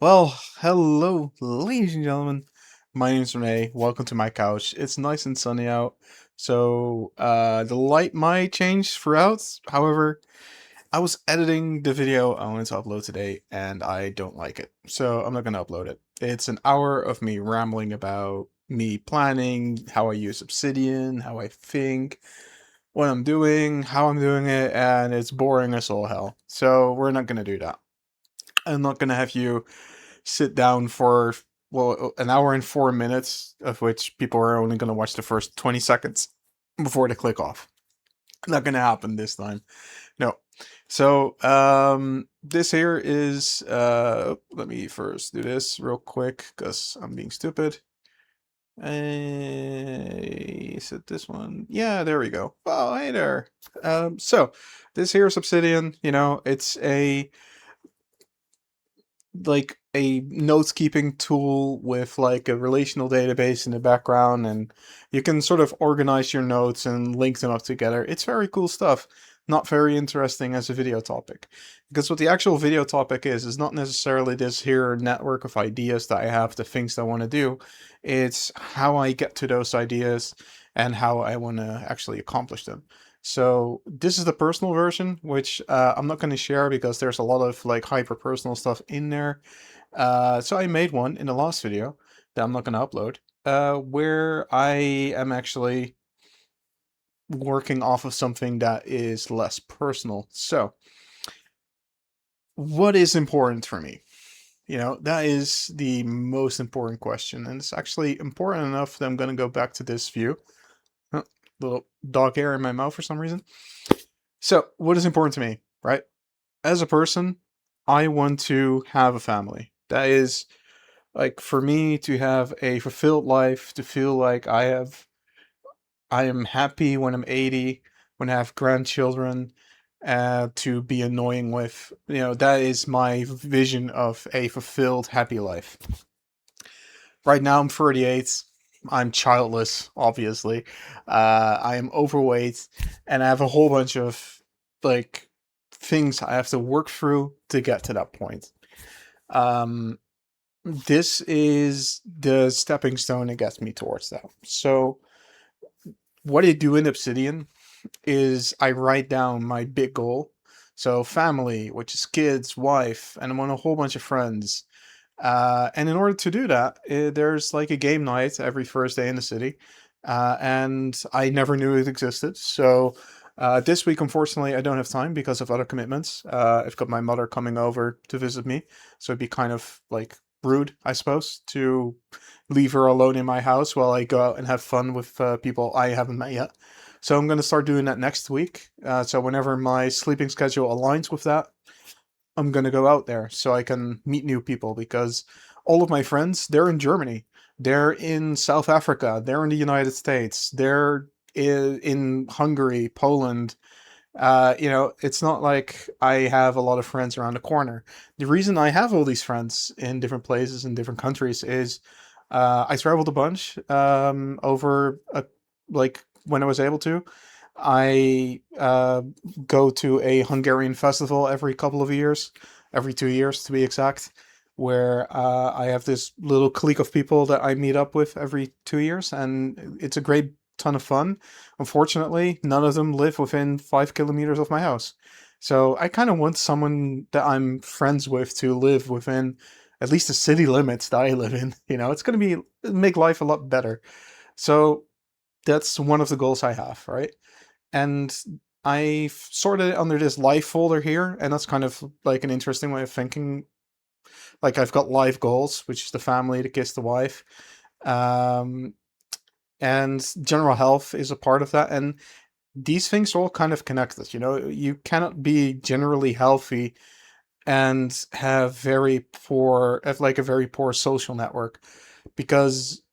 Well, hello, ladies and gentlemen. My name is Renee. Welcome to my couch. It's nice and sunny out, so the light might change throughout. However, I was editing the video I wanted to upload today, and I don't like it, so I'm not gonna upload it. It's an hour of me rambling about me planning, how I use Obsidian, how I think, what I'm doing, how I'm doing it, and it's boring as all hell. So we're not gonna do that. I'm not gonna have you sit down for an hour and 4 minutes, of which people are only going to watch the first 20 seconds before they click off. Not going to happen this time. No. So this here is let me first do this real quick because I'm being stupid. Is it this one? Yeah, there we go. Oh, hey there. So this here is Obsidian. It's a notes keeping tool with like a relational database in the background, and you can sort of organize your notes and link them up together. It's very cool stuff. Not very interesting as a video topic, because what the actual video topic is not necessarily this here network of ideas that I have, the things that I want to do. It's how I get to those ideas and how I want to actually accomplish them. So this is the personal version, which I'm not going to share because there's a lot of like hyper personal stuff in there. So I made one in the last video that I'm not going to upload, where I am actually working off of something that is less personal. So what is important for me? That is the most important question, and it's actually important enough that I'm going to go back to this view. Little dog hair in my mouth for some reason. So, what is important to me, right? As a person, I want to have a family. That is like for me to have a fulfilled life, to feel like I am happy when I'm 80, when I have grandchildren, to be annoying with. That is my vision of a fulfilled, happy life. Right now, I'm 38. I'm childless, obviously. I am overweight, and I have a whole bunch of like things I have to work through to get to that point. Um, this is the stepping stone that gets me towards that. So, what I do in Obsidian is I write down my big goal. So, family, which is kids, wife, and I want a whole bunch of friends. And in order to do that, there's like a game night every Thursday in the city. And I never knew it existed. So this week, unfortunately, I don't have time because of other commitments. I've got my mother coming over to visit me. So it'd be kind of like rude, I suppose, to leave her alone in my house while I go out and have fun with people I haven't met yet. So I'm going to start doing that next week. So whenever my sleeping schedule aligns with that, I'm gonna go out there so I can meet new people, because all of my friends, they're in Germany, they're in South Africa, they're in the United States, they're in Hungary, Poland. It's not like I have a lot of friends around the corner. The reason I have all these friends in different places in different countries is I traveled a bunch over like when I was able to. I go to a Hungarian festival every couple of years, every 2 years to be exact, where I have this little clique of people that I meet up with every 2 years, and it's a great ton of fun. Unfortunately, none of them live within 5 kilometers of my house. So I kind of want someone that I'm friends with to live within at least the city limits that I live in. It's going to be make life a lot better. So that's one of the goals I have, right? And I've sorted it under this life folder here, and that's kind of like an interesting way of thinking. Like I've got life goals, which is the family, the kids, the wife, um, and general health is a part of that. And these things are all kind of connected. You cannot be generally healthy and have like a very poor social network, because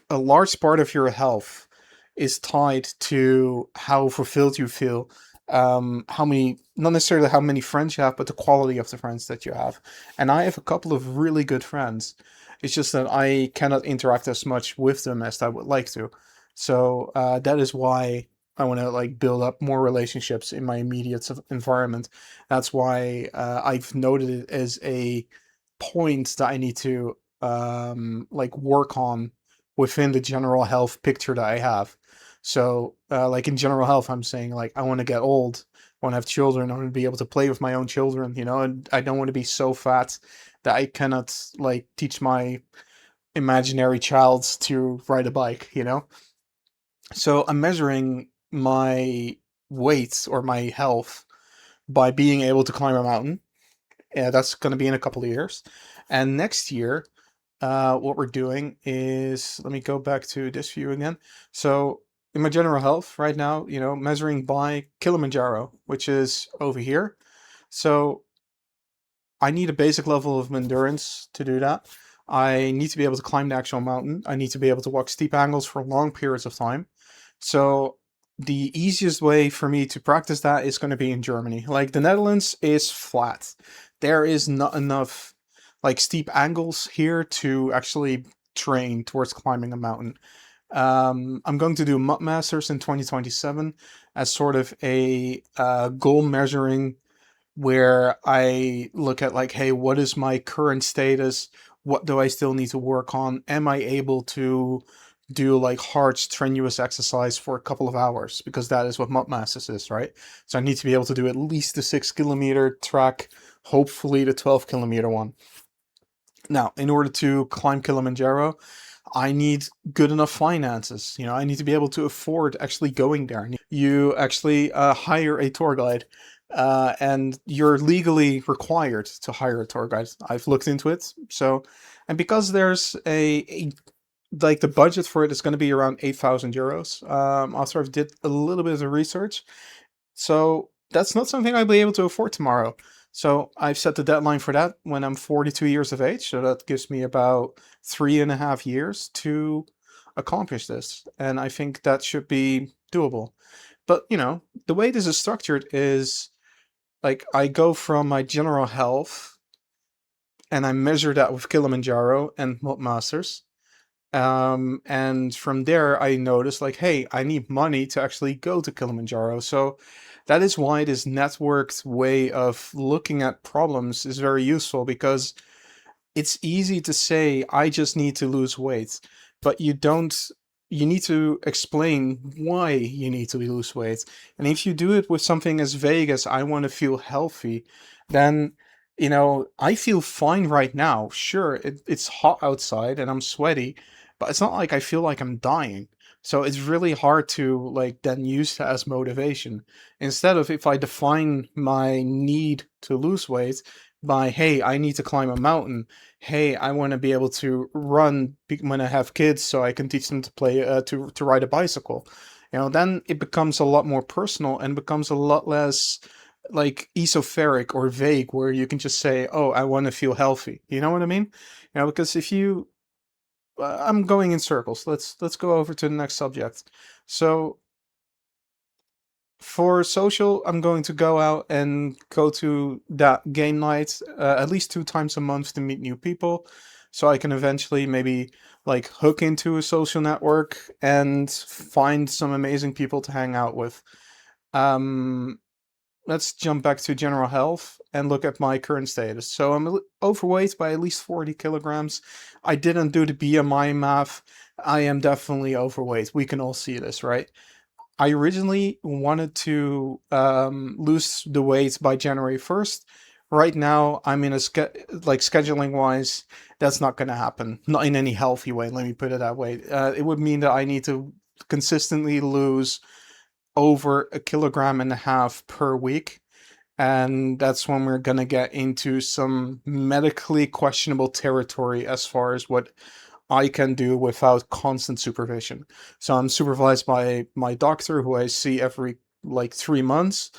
a large part of your health is tied to how fulfilled you feel, how many, not necessarily how many friends you have, but the quality of the friends that you have. And I have a couple of really good friends. It's just that I cannot interact as much with them as I would like to. So that is why I want to like build up more relationships in my immediate environment. That's why I've noted it as a points that I need to like work on within the general health picture that I have. So like in general health, I'm saying like I want to get old, I want to have children, I want to be able to play with my own children, you know, and I don't want to be so fat that I cannot like teach my imaginary child to ride a bike, you know? So I'm measuring my weight or my health by being able to climb a mountain. Yeah, that's going to be in a couple of years. And next year, what we're doing is, let me go back to this view again. So in my general health right now, you know, measuring by Kilimanjaro, which is over here. So I need a basic level of endurance to do that. I need to be able to climb the actual mountain. I need to be able to walk steep angles for long periods of time. So the easiest way for me to practice that is going to be in Germany. Like the Netherlands is flat. There is not enough like steep angles here to actually train towards climbing a mountain. I'm going to do Mud Masters in 2027 as sort of a goal measuring where I look at like, hey, what is my current status? What do I still need to work on? Am I able to do like hard, strenuous exercise for a couple of hours? Because that is what Mud Masters is, right? So I need to be able to do at least the 6 kilometer track, hopefully the 12 kilometer one. Now, in order to climb Kilimanjaro, I need good enough finances. You know, I need to be able to afford actually going there. You actually hire a tour guide, and you're legally required to hire a tour guide. I've looked into it. So, and because there's like the budget for it is going to be around 8,000 euros. After I've did a little bit of research, so that's not something I'll be able to afford tomorrow. So I've set the deadline for that when I'm 42 years of age. So that gives me about 3.5 years to accomplish this. And I think that should be doable. But, you know, the way this is structured is like I go from my general health and I measure that with Kilimanjaro and Mud Masters. And from there, I noticed like, hey, I need money to actually go to Kilimanjaro. So that is why this networked way of looking at problems is very useful, because it's easy to say, I just need to lose weight, but you need to explain why you need to lose weight. And if you do it with something as vague as, I want to feel healthy, then, you know, I feel fine right now. Sure, it's hot outside and I'm sweaty, but it's not like I feel like I'm dying. So it's really hard to like then use that as motivation. Instead of, if I define my need to lose weight by, hey, I need to climb a mountain, hey, I want to be able to run when I have kids so I can teach them to play to ride a bicycle. You know, then it becomes a lot more personal and becomes a lot less like esoteric or vague, where you can just say, oh, I want to feel healthy. You know what I mean? You know, because if you I'm going in circles. Let's go over to the next subject. So for social, I'm going to go out and go to that game night at least 2 times a month to meet new people, so I can eventually maybe like hook into a social network and find some amazing people to hang out with. Um, let's jump back to general health and look at my current status. So I'm overweight by at least 40 kilograms. I didn't do the BMI math. I am definitely overweight. We can all see this, right? I originally wanted to lose the weight by January 1st. Right now, I'm in a like scheduling wise, that's not going to happen. Not in any healthy way. Let me put it that way. It would mean that I need to consistently lose over 1.5 kilograms per week. And that's when we're going to get into some medically questionable territory as far as what I can do without constant supervision. So I'm supervised by my doctor, who I see every like 3 months,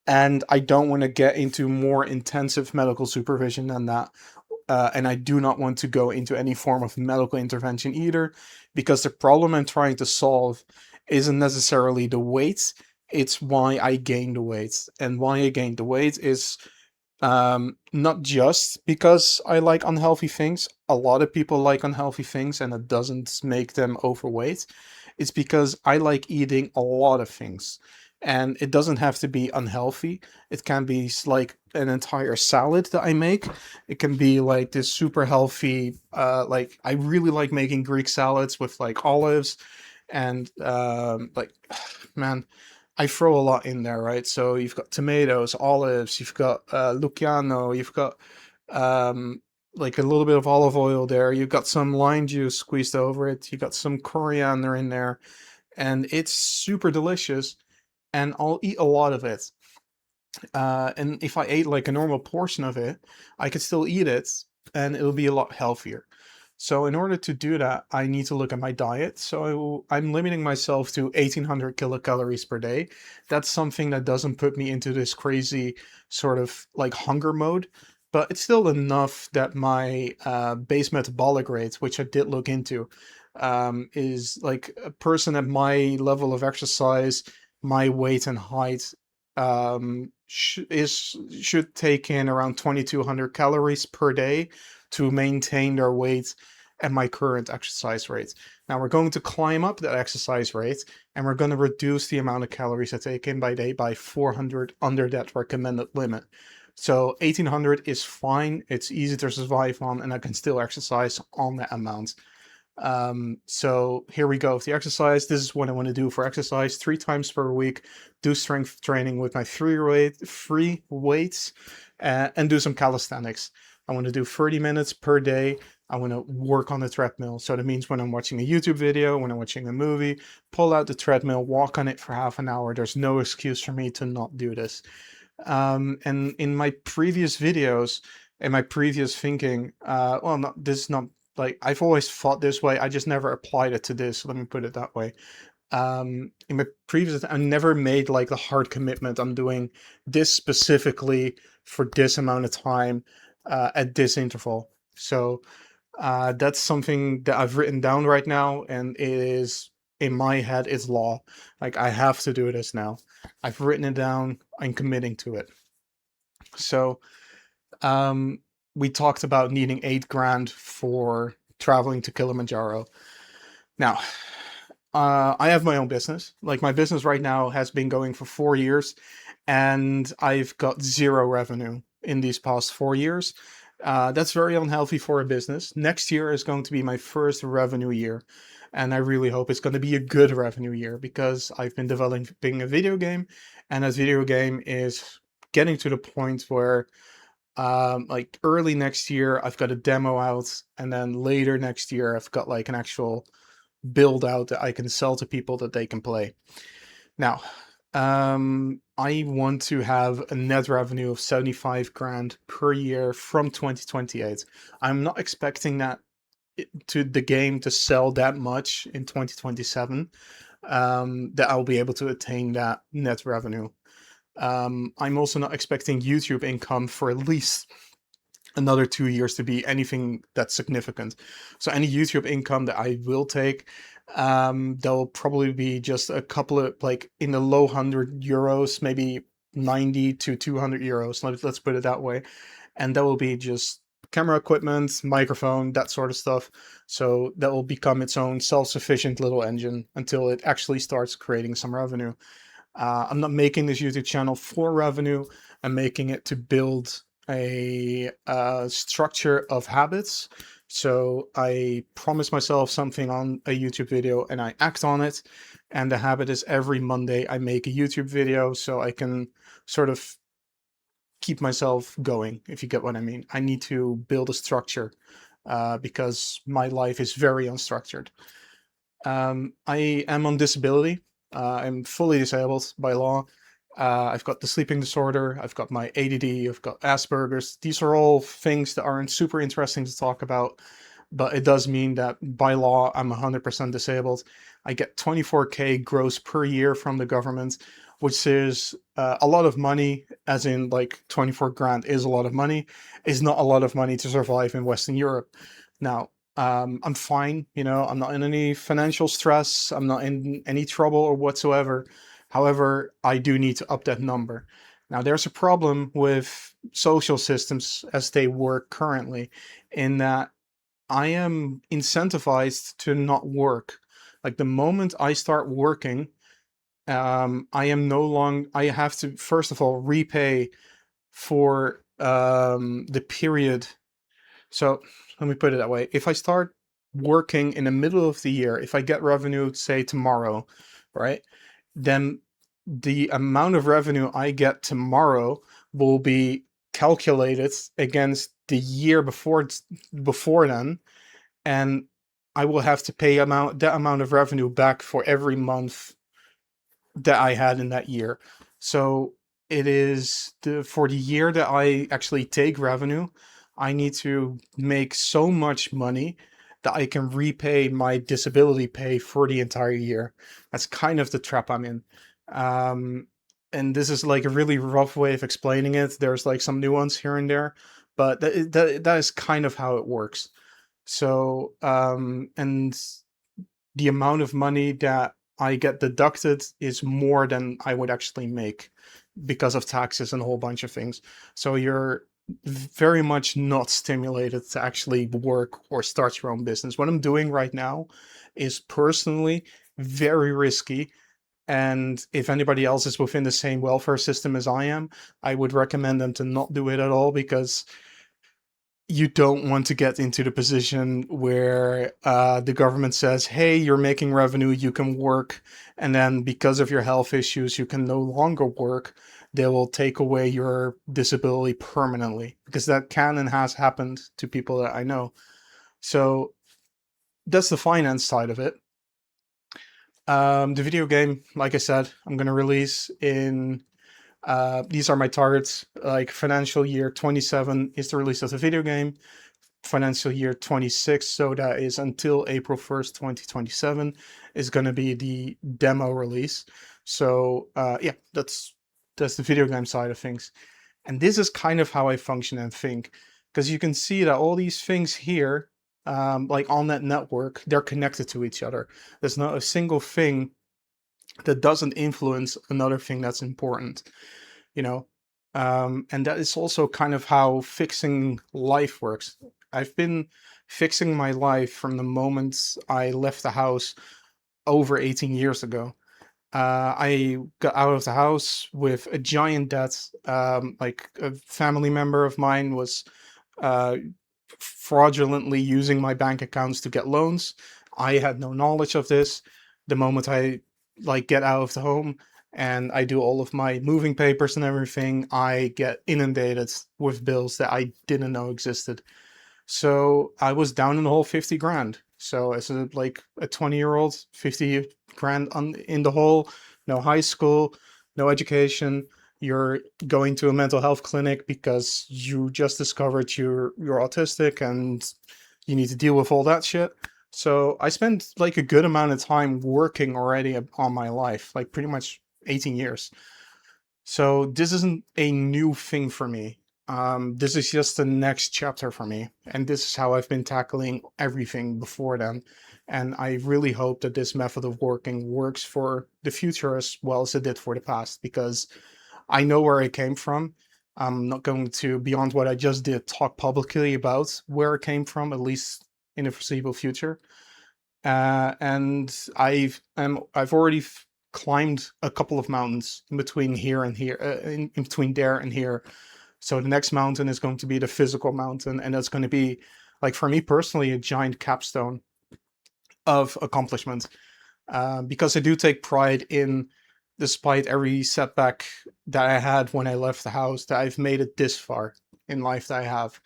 and I don't want to get into more intensive medical supervision than that. And I do not want to go into any form of medical intervention either, because the problem I'm trying to solve isn't necessarily the weight, it's why I gained the weight. And why I gained the weight is not just because I like unhealthy things. A lot of people like unhealthy things and it doesn't make them overweight. It's because I like eating a lot of things. And it doesn't have to be unhealthy. It can be like an entire salad that I make. It can be like this super healthy, like I really like making Greek salads with like olives and like, man, I throw a lot in there, right? So you've got tomatoes, olives, you've got Luciano, you've got um, like a little bit of olive oil there. You've got some lime juice squeezed over it. You got some coriander in there, and it's super delicious. And I'll eat a lot of it. And if I ate like a normal portion of it, I could still eat it, and it'll be a lot healthier. So in order to do that, I need to look at my diet. So I'm limiting myself to 1800 kilocalories per day. That's something that doesn't put me into this crazy sort of like hunger mode, but it's still enough that my base metabolic rate, which I did look into, is like a person at my level of exercise, my weight and height, should take in around 2200 calories per day to maintain their weight at my current exercise rate. Now we're going to climb up that exercise rate, and we're going to reduce the amount of calories I take in by day by 400 under that recommended limit. So 1800 is fine, it's easy to survive on, and I can still exercise on that amount. So here we go with the exercise. This is what I want to do for exercise 3 times per week. Do strength training with my free weights, and do some calisthenics. I want to do 30 minutes per day. I want to work on the treadmill. So that means when I'm watching a YouTube video, when I'm watching a movie, pull out the treadmill, walk on it for half an hour. There's no excuse for me to not do this. And in my previous videos, in my previous thinking, well, not this is not like I've always thought this way. I just never applied it to this. Let me put it that way. In my previous, I never made like the hard commitment. I'm doing this specifically for this amount of time at this interval. So that's something that I've written down right now, and it is in my head. It's law. Like I have to do this now. I've written it down. I'm committing to it. So um, we talked about needing 8 grand for traveling to Kilimanjaro. Now, I have my own business. Like my business right now has been going for 4 years, and I've got zero revenue in these past 4 years. That's very unhealthy for a business. Next year is going to be my first revenue year, and I really hope it's going to be a good revenue year because I've been developing a video game, and that video game is getting to the point where like early next year I've got a demo out, and then later next year I've got like an actual build out that I can sell to people that they can play. Now, I want to have a net revenue of 75 grand per year from 2028. I'm not expecting that to the game to sell that much in 2027, that I'll be able to attain that net revenue. I'm also not expecting YouTube income for at least another 2 years to be anything that's significant. So any YouTube income that I will take, there'll probably be just a couple of like in the low €100, maybe 90 to 200 euros. Let's put it that way. And that will be just camera equipment, microphone, that sort of stuff. So that will become its own self-sufficient little engine until it actually starts creating some revenue. I'm not making this YouTube channel for revenue. I'm making it to build a structure of habits. So I promise myself something on a YouTube video and I act on it. And the habit is every Monday I make a YouTube video so I can sort of keep myself going, if you get what I mean. I need to build a structure because my life is very unstructured. I am on disability. I'm fully disabled by law. I've got the sleeping disorder. I've got my ADD. I've got Asperger's. These are all things that aren't super interesting to talk about, but it does mean that by law, I'm 100% disabled. I get 24K gross per year from the government, which is a lot of money, as in like 24 grand is a lot of money, is not a lot of money to survive in Western Europe. Now, I'm fine, I'm not in any financial stress, I'm not in any trouble or whatsoever. However, I do need to up that number. Now, there's a problem with social systems as they work currently, in that I am incentivized to not work. Like the moment I start working, I have to, first of all, repay for the period. So let me put it that way. If I start working in the middle of the year, if I get revenue, say tomorrow, right, then the amount of revenue I get tomorrow will be calculated against the year before then, and I will have to pay that amount of revenue back for every month that I had in that year. So it is for the year that I actually take revenue, I need to make so much money that I can repay my disability pay for the entire year. That's kind of the trap I'm in. Um, and this is like a really rough way of explaining it. There's like some nuance here and there, but that is kind of how it works. So, and the amount of money that I get deducted is more than I would actually make because of taxes and a whole bunch of things. So you're very much not stimulated to actually work or start your own business. What I'm doing right now is personally very risky. And if anybody else is within the same welfare system as I am, I would recommend them to not do it at all, because you don't want to get into the position where the government says, hey, you're making revenue, you can work, and then because of your health issues, you can no longer work. They will take away your disability permanently, because that can and has happened to people that I know. So that's the finance side of it. The video game, like I said, I'm going to release in these are my targets. Like financial year 27 is the release of the video game. Financial year 26, so that is until April 1st, 2027, is going to be the demo release. So yeah, that's the video game side of things. And this is kind of how I function and think, because you can see that all these things here, like on that network, they're connected to each other. There's not a single thing that doesn't influence another thing that's important, you know. And that is also kind of how fixing life works. I've been fixing my life from the moment I left the house over 18 years ago. I got out of the house with a giant debt. Like a family member of mine was uh, fraudulently using my bank accounts to get loans. I had no knowledge of this. The moment I like get out of the home and I do all of my moving papers and everything, I get inundated with bills that I didn't know existed. So I was down in the whole 50 grand. So as a like a 20-year-old, 50 grand in the hole, no high school, no education. You're going to a mental health clinic because you just discovered you're autistic and you need to deal with all that shit. So I spent like a good amount of time working already on my life, like pretty much 18 years. So this isn't a new thing for me. This is just the next chapter for me, and this is how I've been tackling everything before then. And I really hope that this method of working works for the future as well as it did for the past, because I know where I came from. I'm not going to, beyond what I just did, talk publicly about where it came from, at least in the foreseeable future. And I've already climbed a couple of mountains in between here and here, in between there and here. So the next mountain is going to be the physical mountain, and that's going to be, like for me personally, a giant capstone of accomplishment. Because I do take pride in, despite every setback that I had when I left the house, that I've made it this far in life that I have.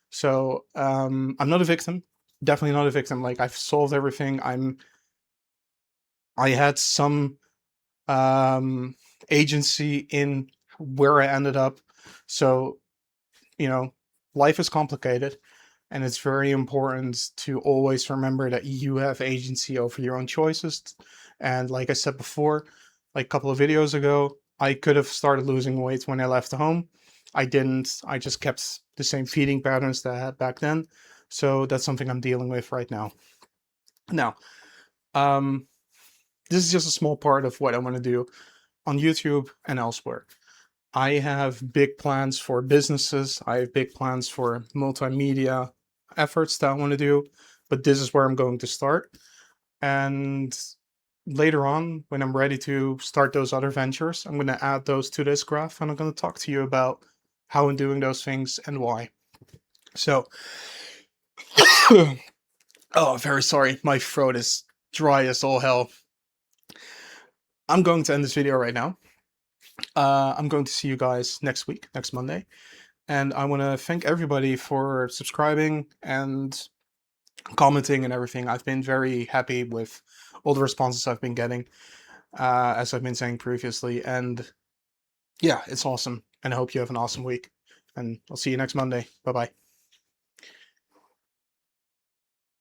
So I'm not a victim. Definitely not a victim. Like I've solved everything. I had some agency in where I ended up. So, you know, life is complicated, and it's very important to always remember that you have agency over your own choices. And like I said before, like a couple of videos ago, I could have started losing weight when I left the home. I didn't. I just kept the same feeding patterns that I had back then. So that's something I'm dealing with right now. Now, um, this is just a small part of what I want to do on YouTube and elsewhere. I have big plans for businesses. I have big plans for multimedia efforts that I want to do, but this is where I'm going to start. And later on, when I'm ready to start those other ventures, I'm going to add those to this graph, and I'm going to talk to you about how I'm doing those things and why. So, oh, very sorry. My throat is dry as all hell. I'm going to end this video right now. I'm going to see you guys next week, next Monday. And I want to thank everybody for subscribing and commenting and everything. I've been very happy with all the responses I've been getting, as I've been saying previously. And yeah, it's awesome. And I hope you have an awesome week. And I'll see you next Monday. Bye-bye.